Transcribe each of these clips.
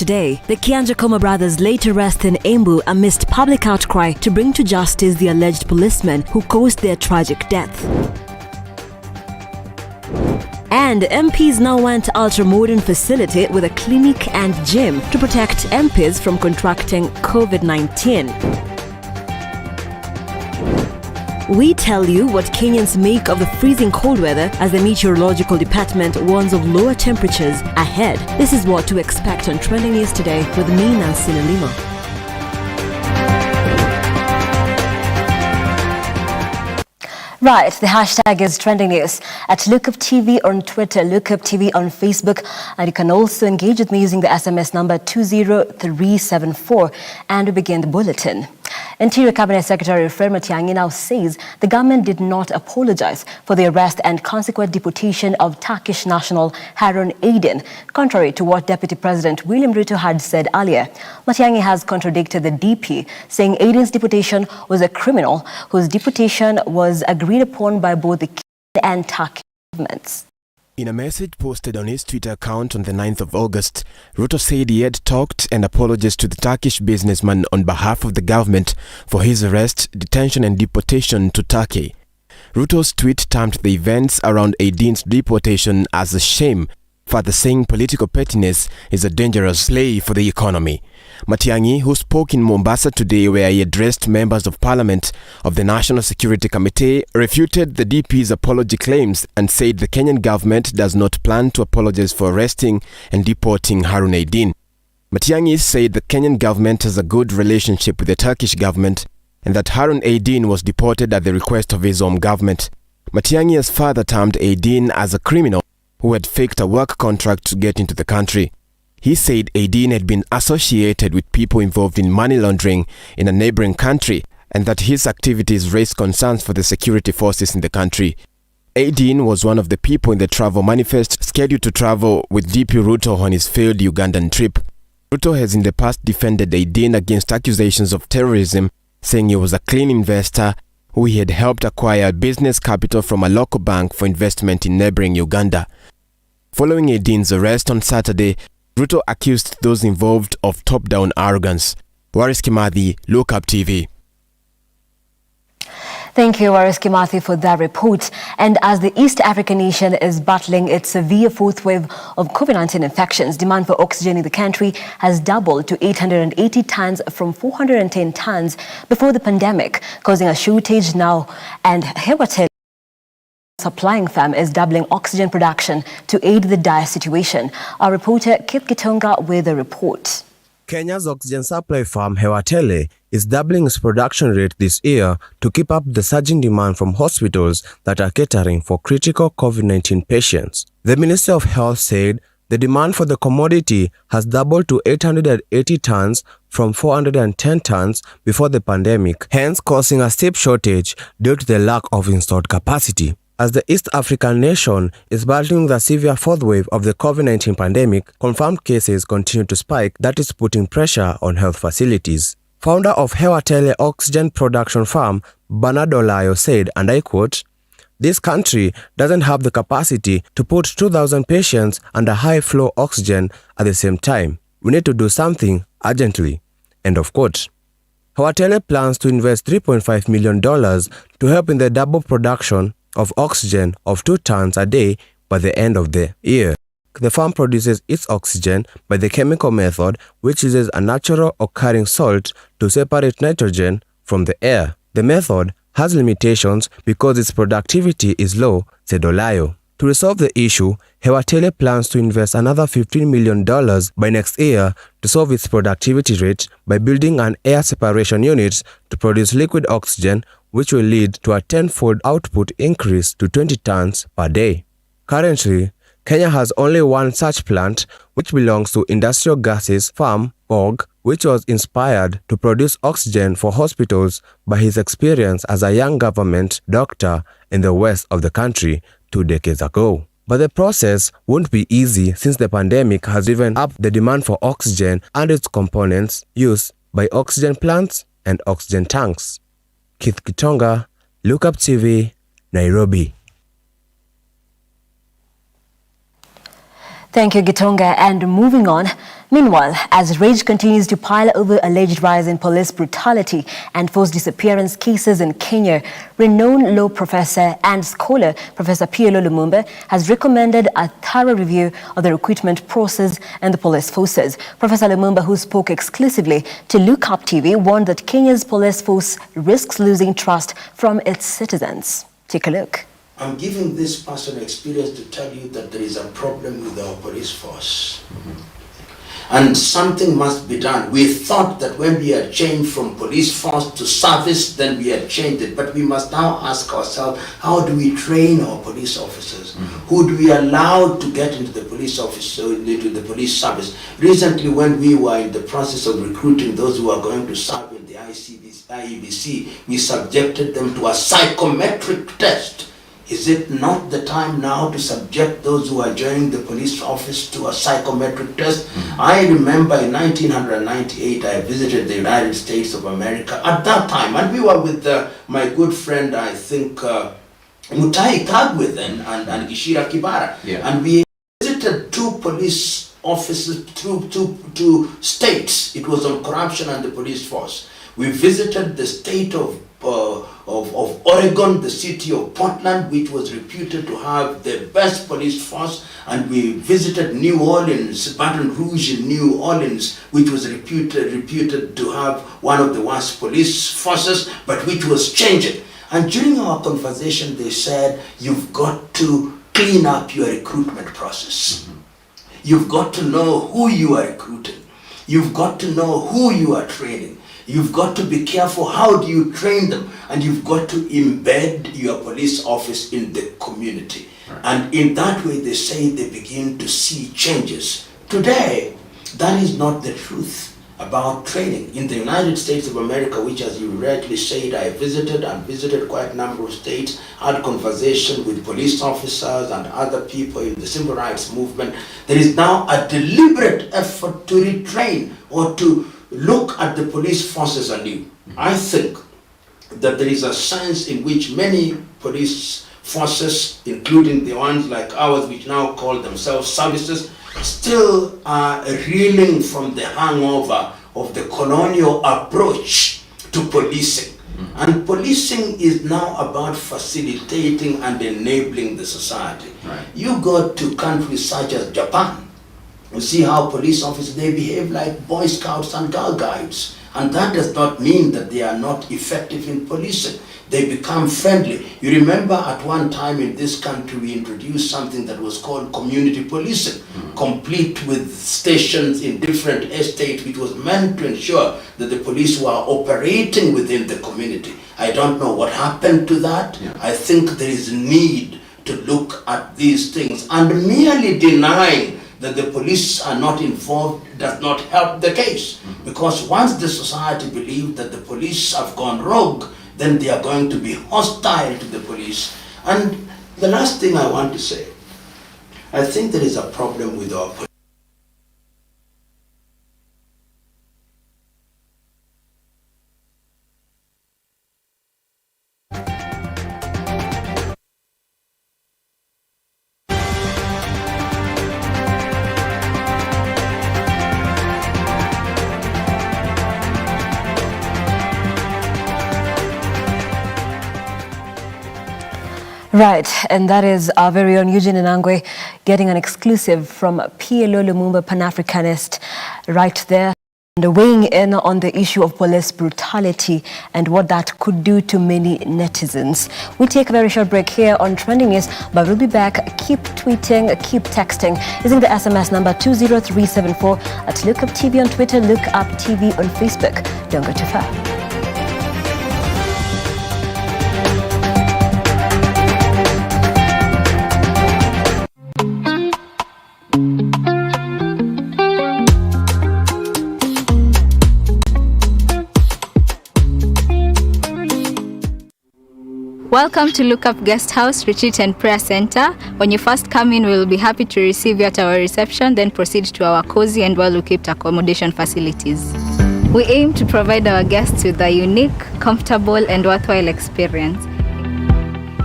today. The Kianjokoma brothers laid to rest in Embu amidst public outcry to bring to justice the alleged policemen who caused their tragic death. And MPs now want ultra-modern facility with a clinic and gym to protect MPs from contracting COVID-19. We tell you what Kenyans make of the freezing cold weather as the meteorological department warns of lower temperatures ahead. This is what to expect on Trending News today with me, Nancy Lima. Right, the hashtag is Trending News at LookUpTV on Twitter, LookUpTV on Facebook, and you can also engage with me using the SMS number 20374. And we begin the bulletin. Interior Cabinet Secretary Fred Matiang'i now says the government did not apologize for the arrest and consequent deportation of Turkish national Harun Aydin, contrary to what Deputy President William Ruto had said earlier. Matiang'i has contradicted the DP, saying Aydin's deportation was a criminal whose deportation was agreed upon by both the Kenyan and Turkish governments. In a message posted on his Twitter account on the 9th of August, Ruto said he had talked and apologized to the Turkish businessman on behalf of the government for his arrest, detention and deportation to Turkey. Ruto's tweet termed the events around Aydin's deportation as a shame, further saying political pettiness is a dangerous slave for the economy. Matiang'i, who spoke in Mombasa today where he addressed members of parliament of the National Security Committee, refuted the DP's apology claims and said the Kenyan government does not plan to apologize for arresting and deporting Harun Aydin. Matiang'i said the Kenyan government has a good relationship with the Turkish government and that Harun Aydin was deported at the request of his home government. Matiang'i has further termed Aydin as a criminal who had faked a work contract to get into the country. He said Aydin had been associated with people involved in money laundering in a neighboring country and that his activities raised concerns for the security forces in the country. Aydin was one of the people in the travel manifest scheduled to travel with DP Ruto on his failed Ugandan trip. Ruto has in the past defended Aydin against accusations of terrorism, saying he was a clean investor who he had helped acquire business capital from a local bank for investment in neighboring Uganda. Following Aydin's arrest on Saturday, Ruto accused those involved of top-down arrogance. Waris Kimathi, LookUpTV. Thank you, Waris Kimathi, for that report. And as the East African nation is battling its severe fourth wave of COVID-19 infections, demand for oxygen in the country has doubled to 880 tons from 410 tons before the pandemic, causing a shortage now. And Hewatel supplying firm is doubling oxygen production to aid the dire situation. Our reporter Kip Gitonga with a report. Kenya's oxygen supply firm Hewatele is doubling its production rate this year to keep up the surging demand from hospitals that are catering for critical COVID-19 patients. The Minister of Health said the demand for the commodity has doubled to 880 tons from 410 tons before the pandemic, hence causing a steep shortage due to the lack of installed capacity. As the East African nation is battling the severe fourth wave of the COVID-19 pandemic, confirmed cases continue to spike that is putting pressure on health facilities. Founder of Hewatele Oxygen Production Farm, Bernard Olayo said, and I quote, "This country doesn't have the capacity to put 2,000 patients under high-flow oxygen at the same time. We need to do something urgently." End of quote. Hewatele plans to invest $3.5 million to help in the double production of oxygen of 2 tons a day by the end of the year. The farm produces its oxygen by the chemical method, which uses a natural occurring salt to separate nitrogen from the air. The method has limitations because its productivity is low, said Olayo. To resolve the issue, Hewatele plans to invest another $15 million by next year to solve its productivity rate by building an air separation unit to produce liquid oxygen, which will lead to a 10-fold output increase to 20 tons per day. Currently, Kenya has only one such plant, which belongs to Industrial Gases Farm, BOG, which was inspired to produce oxygen for hospitals by his experience as a young government doctor in the west of the country 2 decades ago. But the process won't be easy since the pandemic has driven up the demand for oxygen and its components used by oxygen plants and oxygen tanks. Keith Gitonga, LookUpTV, Nairobi. Thank you, Gitonga. And moving on, Meanwhile, as rage continues to pile over alleged rise in police brutality and forced disappearance cases in Kenya, renowned law professor and scholar Professor PLO Lumumba has recommended a thorough review of the recruitment process in the police forces. Professor Lumumba, who spoke exclusively to Look Up TV, warned that Kenya's police force risks losing trust from its citizens. Take a look. I'm giving this personal experience to tell you that there is a problem with our police force. And something must be done. We thought that when we had changed from police force to service, then we had changed it. But we must now ask ourselves, how do we train our police officers? Who do we allow to get into the police office, into the police service? Recently, when we were in the process of recruiting those who are going to serve in the IEBC, we subjected them to a psychometric test. Is it not the time now to subject those who are joining the police office to a psychometric test? I remember in 1998, I visited the United States of America at that time, and we were with my good friend, I think, Mutai Kagwe then, and Gishira Kibara. Yeah. And we visited two police offices, two states. It was on corruption and the police force. We visited the state of Oregon, the city of Portland, which was reputed to have the best police force, and we visited New Orleans, Baton Rouge in New Orleans, which was reputed to have one of the worst police forces, but which was changing. And during our conversation, they said, you've got to clean up your recruitment process. You've got to know who you are recruiting. You've got to know who you are training. You've got to be careful how do you train them, and you've got to embed your police office in the community. Right. And in that way, they say they begin to see changes. Today, that is not the truth about training. In the United States of America, which, as you rightly said, I visited quite a number of states, had conversation with police officers and other people in the civil rights movement. There is now a deliberate effort to retrain or to look at the police forces anew. I think that there is a sense in which many police forces, including the ones like ours, which now call themselves services, still are reeling from the hangover of the colonial approach to policing. And policing is now about facilitating and enabling the society. Right. You go to countries such as Japan, you see how police officers, they behave like Boy Scouts and Girl Guides. And that does not mean that they are not effective in policing. They become friendly. You remember at one time in this country, we introduced something that was called community policing, complete with stations in different estates, which was meant to ensure that the police were operating within the community. I don't know what happened to that. Yeah. I think there is need to look at these things, and merely denying that the police are not involved does not help the case. Because once the society believes that the police have gone rogue, then they are going to be hostile to the police. And the last thing I want to say, I think there is a problem with our police. Right, and that is our very own Eugene Inangwe getting an exclusive from PLO Lumumba, Pan-Africanist, right there, and weighing in on the issue of police brutality and what that could do to many netizens. We take a very short break here on Trending News, but we'll be back. Keep tweeting, keep texting using the SMS number 20374 at Look Up TV on Twitter, Look Up TV on Facebook. Don't go too far. Welcome to Look Up Guest House, Retreat and Prayer Center. When you first come in, we will be happy to receive you at our reception, then proceed to our cozy and well-equipped accommodation facilities. We aim to provide our guests with a unique, comfortable and worthwhile experience.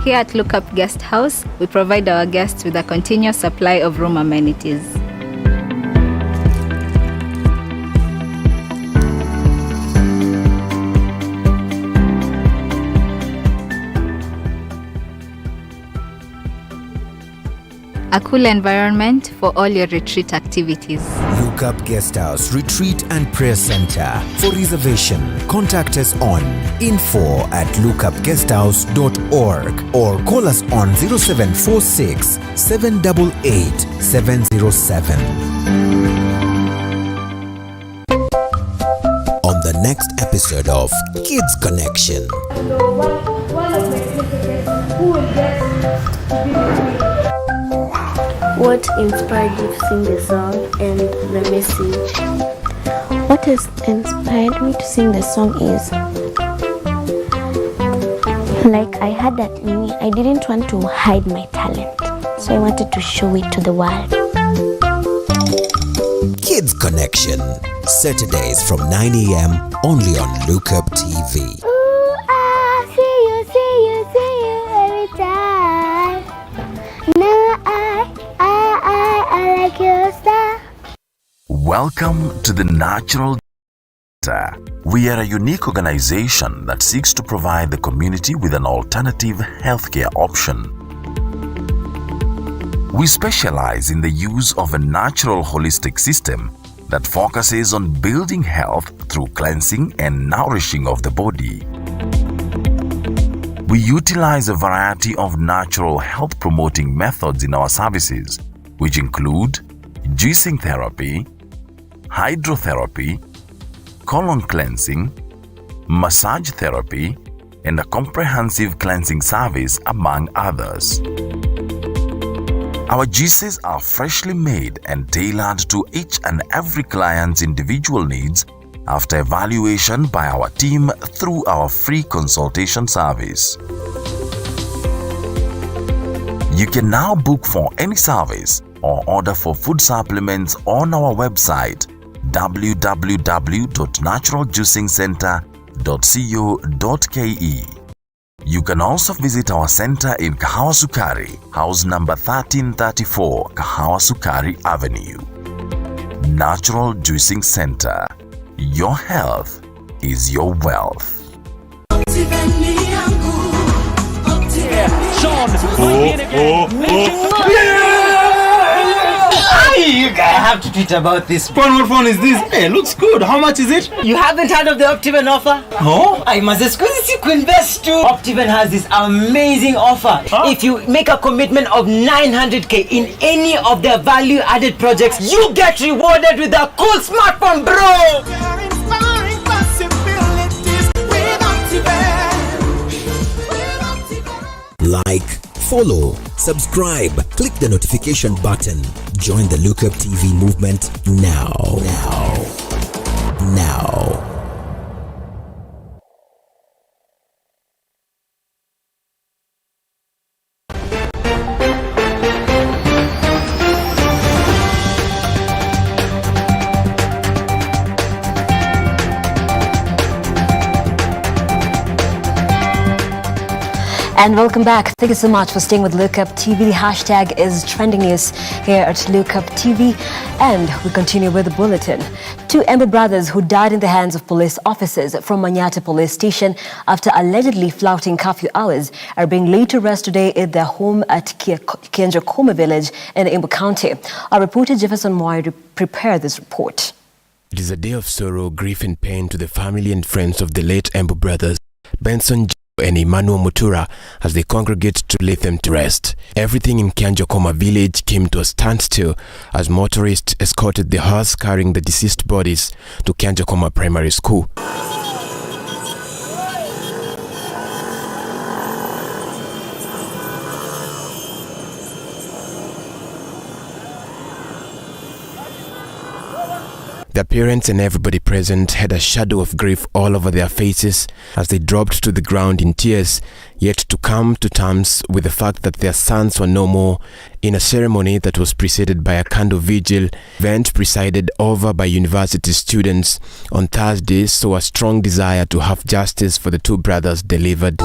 Here at Look Up Guest House, we provide our guests with a continuous supply of room amenities. a cool environment for all your retreat activities. Look up Guest House, Retreat and Prayer Center. For reservation, contact us on info@lookupguesthouse.org or call us on 0746 788 707. On the next episode of Kids Connection. One of my principals who will get to be with me. What inspired you to sing the song and the message? What has inspired me to sing the song is, like I had that in me, I didn't want to hide my talent, so I wanted to show it to the world. Kids Connection, Saturdays from 9 a.m. only on Look Up TV. Ooh, I see you every time. No, I like your style. Welcome to the Natural Center. We are a unique organization that seeks to provide the community with an alternative healthcare option. We specialize in the use of a natural holistic system that focuses on building health through cleansing and nourishing of the body. We utilize a variety of natural health promoting methods in our services, which include juicing therapy, hydrotherapy, colon cleansing, massage therapy, and a comprehensive cleansing service, among others. Our juices are freshly made and tailored to each and every client's individual needs after evaluation by our team through our free consultation service. You can now book for any service or order for food supplements on our website www.naturaljuicingcenter.co.ke. You can also visit our center in Kahawa Sukari, house number 1334, Kahawa Sukari Avenue. Natural Juicing Center. Your health is your wealth. You guys have to tweet about this. What phone is this? Hey, looks good. How much is it? You haven't heard of the Optiven offer? No. I must excuse you can invest too. Optiven has this amazing offer. If you make a commitment of 900k in any of their value-added projects, you get rewarded with a cool smartphone, bro. Like, follow, subscribe, click the notification button. Join the Look Up TV movement now. And welcome back. Thank you so much for staying with Look Up TV. The hashtag is Trending News here at Look Up TV. And we continue with the bulletin. Two Embu brothers who died in the hands of police officers from Manyata police station after allegedly flouting curfew hours are being laid to rest today at their home at Kianjokoma village in Embu County. Our reporter Jefferson Moy prepared this report. It is a day of sorrow, grief and pain to the family and friends of the late Embu brothers, Benson and Emmanuel Mutura, as they congregate to lay them to rest. Everything in Kianjokoma village came to a standstill as motorists escorted the hearse carrying the deceased bodies to Kianjokoma Primary School. Their parents and everybody present had a shadow of grief all over their faces as they dropped to the ground in tears, yet to come to terms with the fact that their sons were no more, in a ceremony that was preceded by a candle vigil, event presided over by university students on Thursday, saw a strong desire to have justice for the two brothers delivered.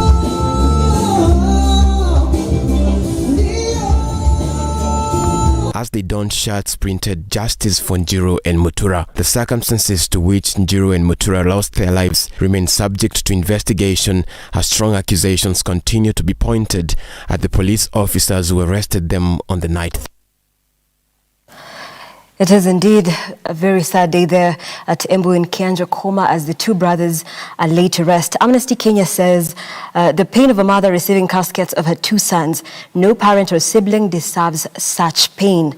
As they donned shirts printed "Justice for Njiro and Mutura," the circumstances to which Njiro and Mutura lost their lives remain subject to investigation as strong accusations continue to be pointed at the police officers who arrested them on the night. It is indeed a very sad day there at Embu in Kianjokoma as the two brothers are laid to rest. Amnesty Kenya says the pain of a mother receiving caskets of her two sons. No parent or sibling deserves such pain.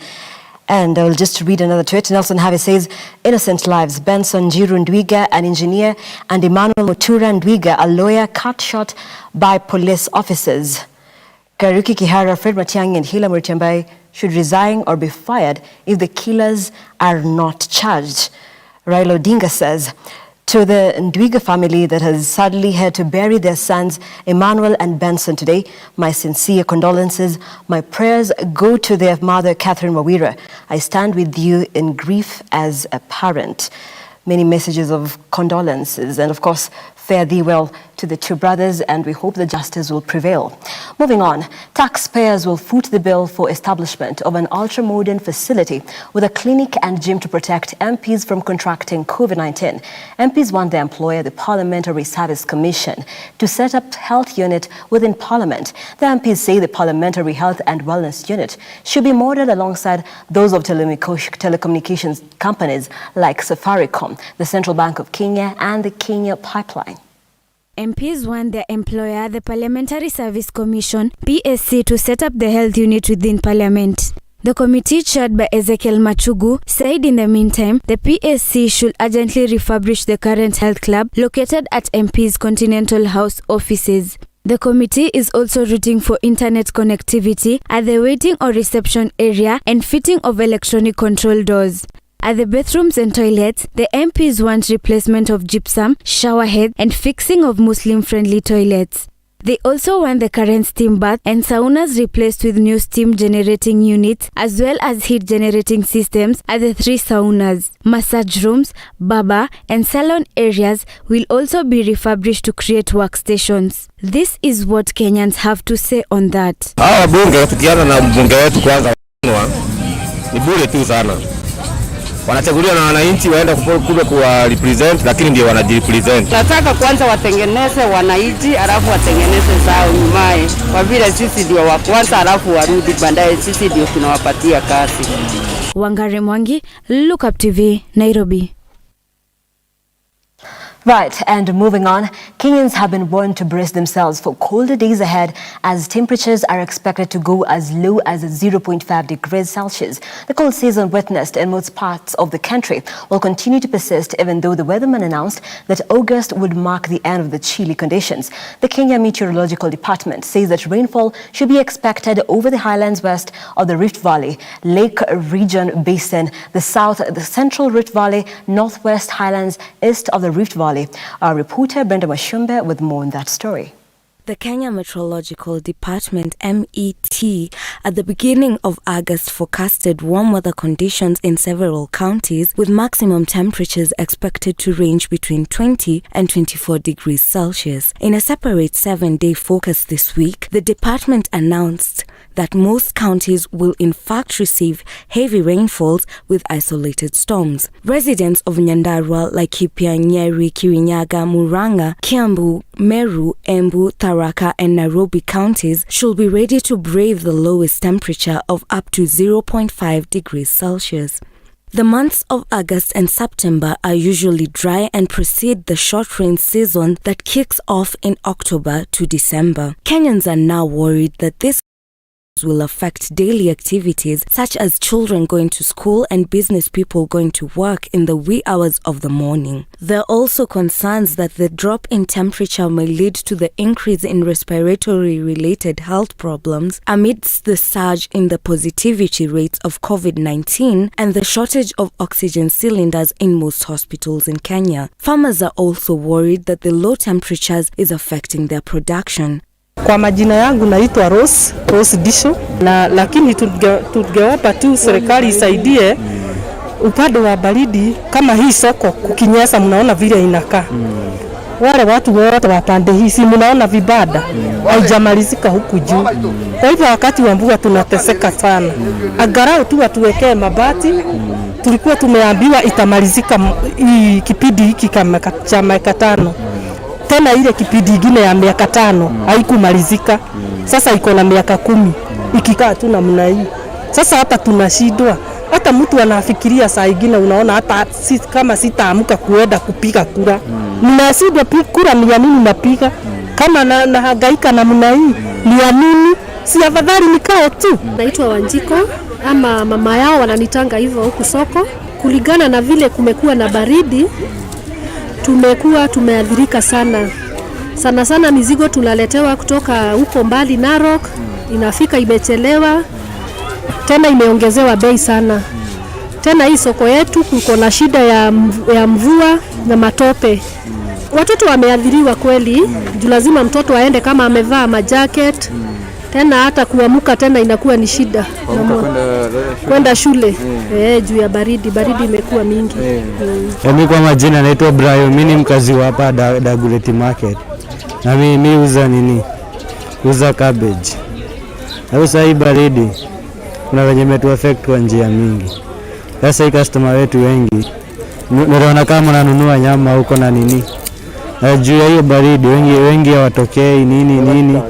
And I will just read another tweet. Nelson Harvey says, innocent lives. Benson Jiru Ndwiga, an engineer, and Emmanuel Mutura Ndwiga, a lawyer, cut short by police officers. Karuki Kihara, Fred Matiang'i, and Hila Muritambai should resign or be fired if the killers are not charged. Raila Odinga says, to the Ndwiga family that has sadly had to bury their sons, Emmanuel and Benson today, my sincere condolences. My prayers go to their mother, Catherine Wawira. I stand with you in grief as a parent. Many messages of condolences and, of course, fare thee well to the two brothers, and we hope the justice will prevail. Moving on, taxpayers will foot the bill for establishment of an ultra-modern facility with a clinic and gym to protect MPs from contracting COVID-19. MPs want their employer, the Parliamentary Service Commission, to set up health unit within Parliament. The MPs say the Parliamentary Health and Wellness Unit should be modeled alongside those of telecommunications companies like Safaricom, the Central Bank of Kenya, and the Kenya Pipeline. MPs want their employer, the Parliamentary Service Commission, PSC, to set up the health unit within Parliament. The committee, chaired by Ezekiel Machugu, said in the meantime, the PSC should urgently refurbish the current health club located at MP's Continental House offices. The committee is also rooting for internet connectivity at the waiting or reception area and fitting of electronic control doors. At the bathrooms and toilets, the MPs want replacement of gypsum, shower head, and fixing of Muslim-friendly toilets. They also want the current steam bath and saunas replaced with new steam-generating units, as well as heat-generating systems at the three saunas. Massage rooms, barber, and salon areas will also be refurbished to create workstations. This is what Kenyans have to say on that. Wanachaguliwa na wananchi waenda kule kuwa represent, lakini ndio wanajirepresent. Nataka kwanza watengeneze wananchi alafu watengeneze zao nyumae, kwa vile sisi ndio wa kwanza alafu warudi baadaye sisi ndio tunawapatia kazi. Wangari Mwangi, Look Up TV, Nairobi. Right, and moving on, Kenyans have been warned to brace themselves for colder days ahead as temperatures are expected to go as low as 0.5 degrees Celsius. The cold season witnessed in most parts of the country will continue to persist, even though the weatherman announced that August would mark the end of the chilly conditions. The Kenya Meteorological Department says that rainfall should be expected over the highlands west of the Rift Valley, Lake Region Basin, the south, the central Rift Valley, northwest highlands, east of the Rift Valley. Our reporter Brenda Mashumbe with more on that story. The Kenya Meteorological Department, MET, at the beginning of August forecasted warm weather conditions in several counties, with maximum temperatures expected to range between 20 and 24 degrees Celsius. In a separate 7-day forecast this week, the department announced that most counties will in fact receive heavy rainfalls with isolated storms. Residents of Nyandarua, Laikipia, Nyeri, Kirinyaga, Murang'a, Kiambu, Meru, Embu, Tharaka, and Nairobi counties should be ready to brave the lowest temperature of up to 0.5 degrees Celsius. The months of August and September are usually dry and precede the short rain season that kicks off in October to December. Kenyans are now worried that this will affect daily activities such as children going to school and business people going to work in the wee hours of the morning. There are also concerns that the drop in temperature may lead to the increase in respiratory-related health problems amidst the surge in the positivity rates of COVID-19 and the shortage of oxygen cylinders in most hospitals in Kenya. Farmers are also worried that the low temperatures is affecting their production. Kwa majina yangu naitwa Rose Disho, na lakini tungewapa tu serikali isaidie upande wa baridi kama hii soko kukinyesha, mnaona vile inakaa. Wale watu wote wa pande hii si mnaona vibada haijamalizika huku juu. Kwa hivyo wakati wa mvua tunateseka sana. Angalau tu watuwekee mabati. Tulikuwa tumeambiwa itamalizika kipindi hiki kama cha miaka 5. Tena ile kipindi kingine ya miaka 5 haikumalizika. Sasa iko na miaka 10 ikikaa tu namna hii. Sasa hapa tunashindwa. hata mtu anafikiria saa ingine unaona hata kama sitaamka kuenda kupiga kura. Ninashindwa kura ni ya nini napiga? Kama nahangaika namna hii ni ya nini? Si afadhali nikao tu. Naitwa Wanjiko ama mama yao wananitanga hivyo huku soko. Kulingana na vile kumekuwa na baridi, tumeathirika sana. Sana mizigo tunaletewa kutoka huko mbali Narok, inafika imechelewa, tena imeongezewa bei sana. Tena hii soko yetu kuko na shida ya mvua na matope. Watoto wameathiriwa kweli, juu lazima mtoto aende kama amevaa majacket. Tena hata kuamuka tena inakuwa ni shida. Kwenda shule. Juu ya baridi imekuwa mingi. Mimi kwa majina naitwa Brian, mimi ni mkazi wa hapa Dagoretti Market. Na mimi uza cabbage. Na sasa hii baridi kuna wenye metu affect kwa njia mingi. Sasa hii customer wetu wengi naona kama wananunua nyama huko na nini. Na juu ya hiyo baridi wengi hawatokei nini.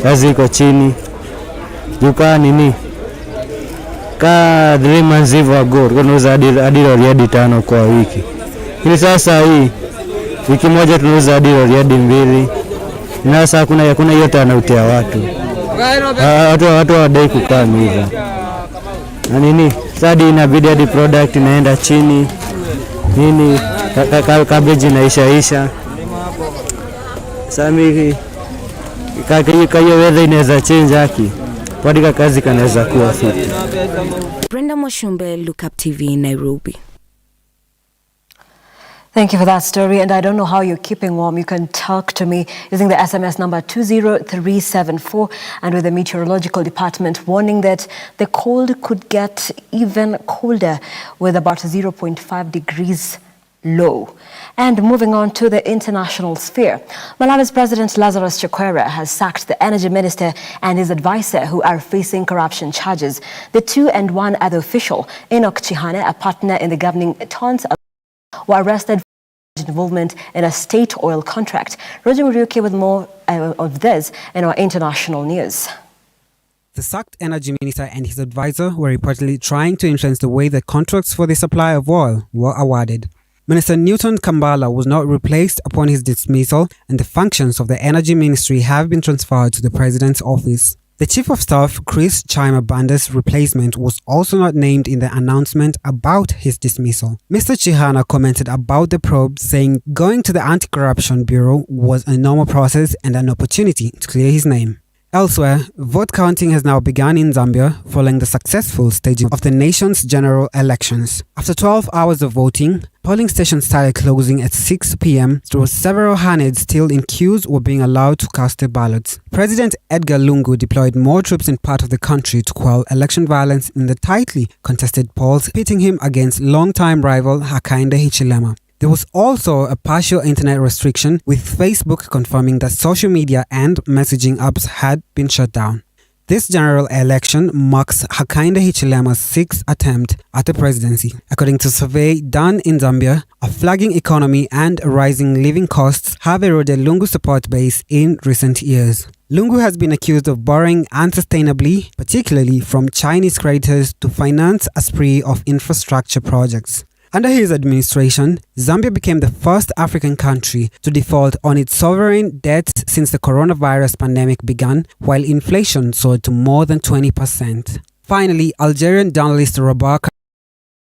Kazi iko chini. Juka nini? Ka 3 months ago tunauza hadi 5 kwa wiki. Ili sasa hii wiki moja tunauza hadi 2. Na sasa kuna hiyo tanautia watu. Watu wadai kukaa hivyo. Na nini? Sasa inabidi hadi product inaenda chini. Nini? Cabbage inaisha. Sasa mimi kayo weather inaweza change haki. Kwa kazi kanaweza kuwa fiti. Brenda Moshumbe, Look Up TV, Nairobi. Thank you for that story, and I don't know how you're keeping warm. You can talk to me using the SMS number 20374 and with the meteorological department warning that the cold could get even colder with about 0.5 degrees low. And moving on to the international sphere, Malawi's President Lazarus Chakwera has sacked the energy minister and his advisor who are facing corruption charges. The two and one other official, Enoch Chihane, a partner in the governing Tons, were arrested for involvement in a state oil contract. Roger Muriuki with more of this in our international news. The sacked energy minister and his advisor were reportedly trying to influence the way the contracts for the supply of oil were awarded. Minister Newton Kambala was not replaced upon his dismissal, and the functions of the Energy Ministry have been transferred to the President's office. The Chief of Staff, Chris Chima-Banda's replacement, was also not named in the announcement about his dismissal. Mr. Chihana commented about the probe, saying going to the Anti-Corruption Bureau was a normal process and an opportunity to clear his name. Elsewhere, vote counting has now begun in Zambia following the successful staging of the nation's general elections. After 12 hours of voting, polling stations started closing at 6 p.m. There were several hundreds still in queues were being allowed to cast their ballots. President Edgar Lungu deployed more troops in part of the country to quell election violence in the tightly contested polls, pitting him against longtime rival Hakainde Hichilema. There was also a partial internet restriction, with Facebook confirming that social media and messaging apps had been shut down. This general election marks Hakainde Hichilema's 6th attempt at the presidency. According to a survey done in Zambia, a flagging economy and rising living costs have eroded Lungu's support base in recent years. Lungu has been accused of borrowing unsustainably, particularly from Chinese creditors, to finance a spree of infrastructure projects. Under his administration, Zambia became the first African country to default on its sovereign debt since the coronavirus pandemic began, while inflation soared to more than 20%. Finally, Algerian journalist Rabah has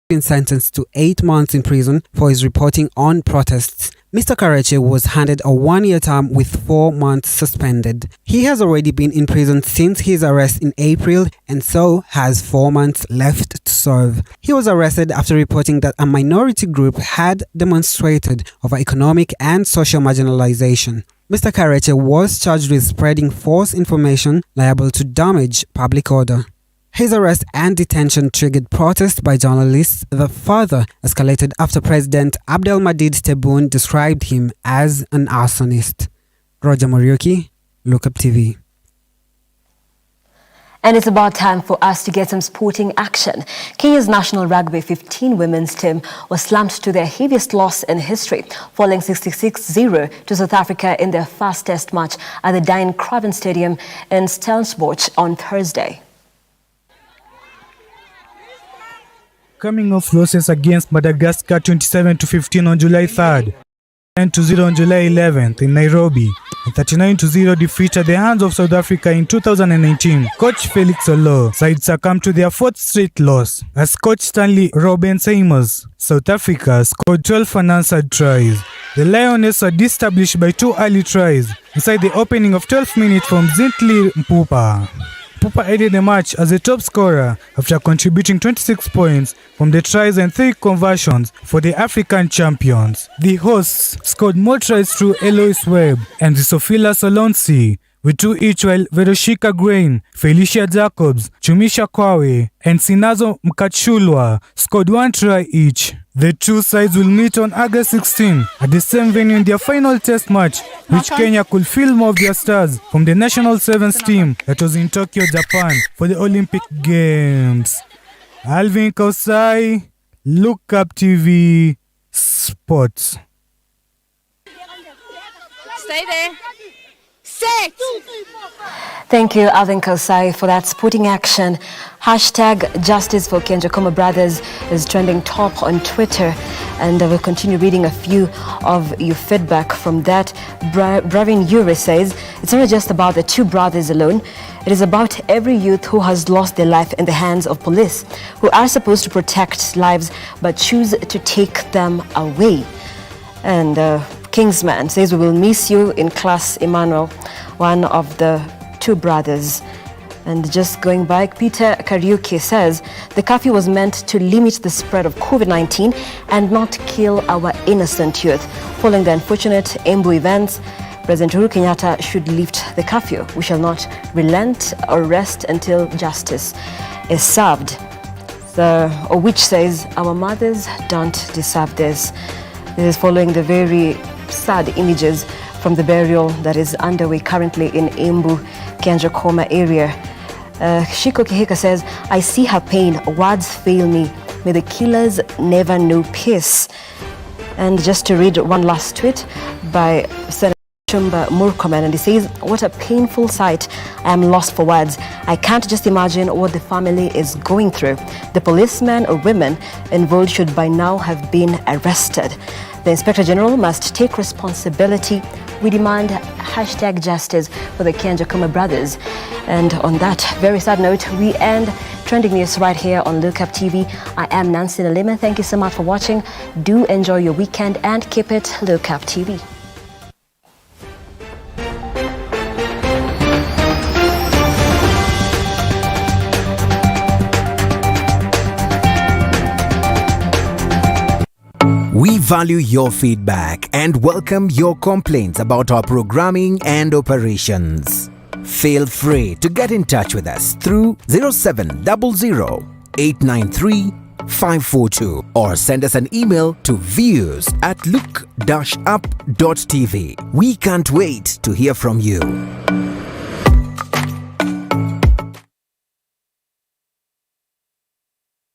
been sentenced to 8 months in prison for his reporting on protests. Mr. Kareche was handed a 1-year term with 4 months suspended. He has already been in prison since his arrest in April and so has 4 months left to serve. He was arrested after reporting that a minority group had demonstrated over economic and social marginalization. Mr. Kareche was charged with spreading false information liable to damage public order. His arrest and detention triggered protests by journalists that further escalated after President Abdelmadid Tebboune described him as an arsonist. Roger Muriuki, Look Up TV. And it's about time for us to get some sporting action. Kenya's national rugby 15 women's team was slumped to their heaviest loss in history, falling 66-0 to South Africa in their first test match at the Dine Craven Stadium in Stellenbosch on Thursday. coming off losses against Madagascar 27-15 on July 3rd, 9-0 on July 11th in Nairobi, and 39-0 defeat at the hands of South Africa in 2019. Coach Felix Olo side succumbed to their fourth straight loss as coach Stanley Robben-Seimers. South Africa scored 12 unanswered tries. The Lioness were established by 2 early tries inside the opening of 12 minutes from Zintli Mpupa. Mpupa ended the match as the top scorer after contributing 26 points from the tries and 3 conversions for the African champions. The hosts scored more tries through Eloise Webb and Zisofila Solonsi, with 2 each, while Veroshika Grain, Felicia Jacobs, Chumisha Kwawe, and Sinazo Mkachulwa scored 1 try each. The two sides will meet on August 16 at the same venue in their final test match, which Kenya could film of their stars from the national sevens team that was in Tokyo, Japan for the Olympic Games. Alvin Kausai, Look Up TV, Sports. Stay there. Set! Thank you, Alvin Kausai, for that sporting action. Hashtag Justice for Kianjokoma Brothers is trending top on Twitter, and we'll continue reading a few of your feedback from that. Bravin Yuri says, it's not just about the 2 brothers alone. It is about every youth who has lost their life in the hands of police, who are supposed to protect lives but choose to take them away. And Kingsman says, we will miss you in class, Emmanuel, one of the 2 brothers. And just going back, Peter Kariuki says, the curfew was meant to limit the spread of COVID-19 and not kill our innocent youth. Following the unfortunate Embu events, President Uhuru Kenyatta should lift the curfew. We shall not relent or rest until justice is served. Which says, our mothers don't deserve this. This is following the very sad images from the burial that is underway currently in Embu, Kianjokoma area. Shiko Kihika says, I see her pain, words fail me. May the killers never know peace. And just to read one last tweet by Senator Chumba Murkomen, and he says, what a painful sight. I am lost for words. I can't just imagine what the family is going through. The policemen or women involved should by now have been arrested. The Inspector General must take responsibility. We demand hashtag justice for the Kianjokoma brothers. And on that very sad note, we end Trending News right here on Look Up TV. I am Nancy Nalima. Thank you so much for watching. Do enjoy your weekend and keep it Look Up TV. We value your feedback and welcome your complaints about our programming and operations. Feel free to get in touch with us through 0700 893 542 or send us an email to views@look-up.tv. We can't wait to hear from you.